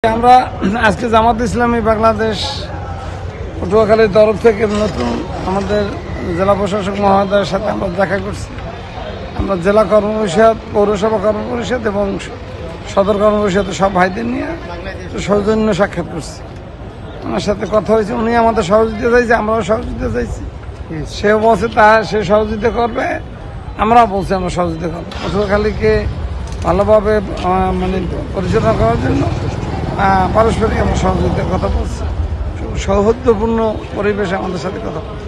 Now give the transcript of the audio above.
আমরা আজকে জামাত ইসলামী বাংলাদেশ পটুয়াখালীর তরফ থেকে নতুন আমাদের জেলা প্রশাসক মহোদয়ের সাথে আমরা দেখা করছি। আমরা জেলা কর্মপরিষদ, পৌরসভা কর্মপরিষদ এবং সদর কর্মপরিষদের সব ভাইদের নিয়ে সৌজন্য সাক্ষাৎ করছি। ওনার সাথে কথা হয়েছে, উনি আমাদের সহযোগিতা চাইছে, আমরাও সহযোগিতা চাইছি। সেও বলছে সে সহযোগিতা করবে, আমরাও বলছি আমরা সহযোগিতা করবো। পটুয়াখালীকে ভালোভাবে পরিচালনা করার জন্য পারস্পরিক আমরা সহযোগিতার কথা বলছি। সৌহার্দ্যপূর্ণ পরিবেশে আমাদের সাথে কথা বলছি।